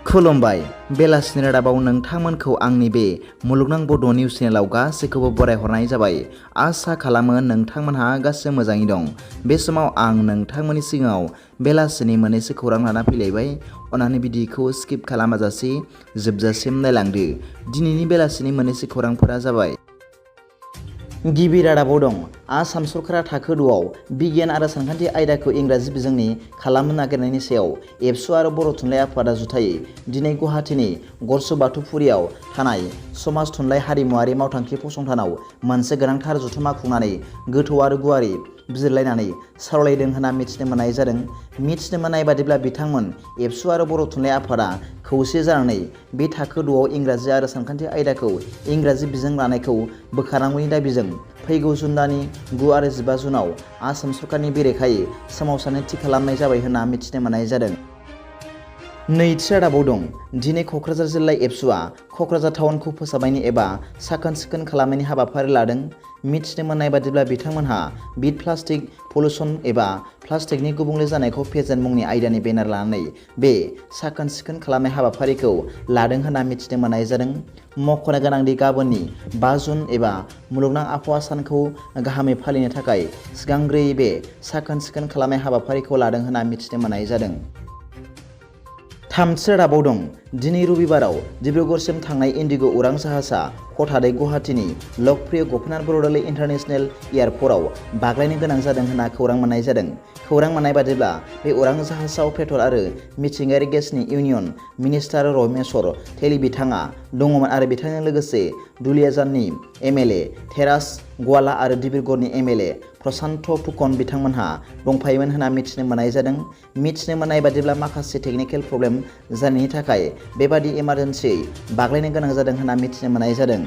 खुलुमबाय बेलासिनि रादाबाव नोंथांमोनखौ आंनि बे मुलुगनां बड' निउस चेनेलाव गासैखौबो बरायहरनाय जाबाय। आसा खालामो नोंथांमोनहा गासै मोजाङै दं। बे समाव आं नोंथांमोननि सिगाङाव बेलासिनि मोननैसो खौरां लाना फैलायबाय। अन्नानै भिडिअखौ स्किप खालामाजासे जोबजासिम नायलांदो। दिनैनि बेलासिनि मोननैसो खौरांफोरा जाबाय। गिबि रादाबाव दं आसाम सरकारा थाखो 2आव बिगियान आरो सानखान्थि आयदाखौ इंराजि बिजोंनि खालामनो नागिरनायनि सायाव एबसु आरो बर' थुनलाइ आफादा जुथायै दिनै गुवाहाटीनि गरसु बाथौफुरियाव थानाय समाज थुनलाइ हारिमुआरि मावथांखि फसंथानाव मोनसे गोनांथार जथुम्मा खुंनानै गोथौ आरो गुवारै बिजिरलायनानै सावरायदों होनना मिथिनो मोननाय जादों। मिथिनो मोननाय बादिब्ला बिथांमोन एबसु आरो बर' थुनलाइ आफादा खौसे जानानै बे थाखो 2आव इंराजि आरो सानखान्थि आयदाखौ इंराजि बिजों लानायखौ बोखारनांगौनि दाबिजों फैगौ जुन दाननि 9 आरो 15 जुनाव आसाम सरकारनि बेरेखायै सोमावसारनो थि खालामनाय जाबाय होनना मिथिनो मोननाय जादों। नैथि रादाबाव दं दिनै क'क्राझार जिल्ला एबसुआ क'क्राझार टाउनखौ फोसाबनायनि एबा साखोन सिखोन खालामनायनि हाबाफारि लादों। मिथिनो मोननाय बादिब्ला बिथांमोनहा बिट प्लास्टिक पलिउसन एबा प्लास्टिकनि गुबुंले जानायखौ फेजेन मुंनि आयदानि बेनार लानानै बे साखोन सिखोन खालामनाय हाबाफारिखौ लादों होनना मिथिनो मोननाय जादों। मख'नो गोनांदि गाबोननि 5 जुन एबा मुलुगनां आबहावा सानखौ गाहामै फालिनो थाखाय सिगांग्रोयै बे साखोन सिखोन खालामनाय हाबाफारिखौ लादों होनना मिथिनो मोननाय जादों। थामथि रादाबाव दं दिनै रबिबाराव डिब्रुगड़सिम थांनाय इन्डिग' उरां जाहाजा हथादै गुवाहाटीनि लकप्रिय गपिनाथ बरदলৈ इन्टारनेशनेल एयारपर्टआव बाग्लायनो गोनां जादों होनना खौरां मोननाय जादों। खौरां मोननाय बादिब्ला बे उरां जाहाजाव पेट्रल आरो मिथिंगायारि गेसनि इउनियन मिनिस्टार रमेश्वर थेलि बिथाङा दङमोन आरो बिथांजों लोगोसे दुलियाजाननि एमएलए थेरास गवाला आरो डिब्रुगड़नि एमएलए प्रशान्त फुकन बिथांमोनहा दंफायोमोन होनना मिथिनो मोननाय जादों। मिथिनो मोननाय बादिब्ला माखासे टेकनिकेल प्रब्लेम जानायनि थाखाय बेबादि इमारजेन्सियै बाग्लायनो गोनां जादों होनना मिथिनो मोननाय जादों।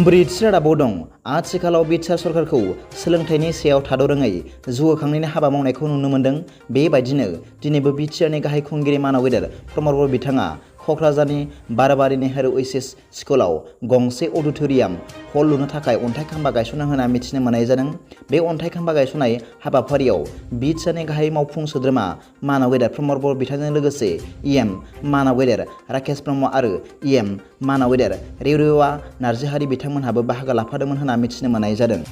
ब्रैथि रादाबाव दं आथिखालाव बिटिआर सरकारखौ सोलोंथाइनि सायाव थाद'रोङै जौगाखांनायनि हाबा मावनायखौ नुनो मोन्दों। बेबायदिनो दिनैबो बिटिआरनि गाहाय खुंगिरि मानाव गेदेर प्रमद बर' बिथाङा क'क्राझारनि बाराबारि नेहरू ओइचएस स्कुलाव गंसे अडिट'रियाम हल लुनो थाखाय अन्थाइ खाम्फा गायसनदों होनना मिथिनो मोननाय जादों। बे अन्थाइ खाम्फा गायसननाय हाबाफारियाव बिटिआरनि गाहाय मावफुं सोद्रोमा मानाव गेदेर प्रमद बर' बिथांजों लोगोसे इएम मानाव गेदेर राकेश ब्रह्म आरो इएम मानाव गेदेर रेवरेवा नार्जारी बिथांमोनहाबो बाहागो लाफादोंमोन होनना मिथिनो मोननाय जादों।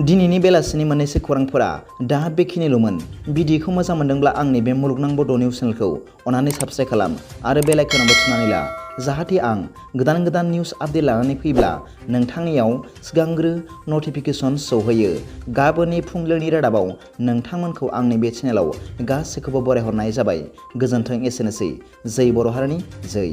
दिनैनि बेलासिनि मोननैसो खौरांफोरा दा बेखिनिल'मोन। भिडिअखौ मोजां मोनदोंब्ला आंनि बे मुलुगनां बड' निउस चेनेलखौ अन्नानै साबस्क्राइब खालाम आरो बेल आइकनआवबो थुनानै ला, जाहाथे आं गोदान निउस आपडेट लानानै फैब्ला नोंथांनियाव सिगांग्रो नटिफिकेसन सौहैयो। गाबोननि फुंबिलिनि रादाबाव नोंथांमोनखौ आंनि बे चेनेलाव गासैखौबो बरायहरनाय जाबाय। गोजोन्थों, एसेनोसै। जै बर' हारिनि जै।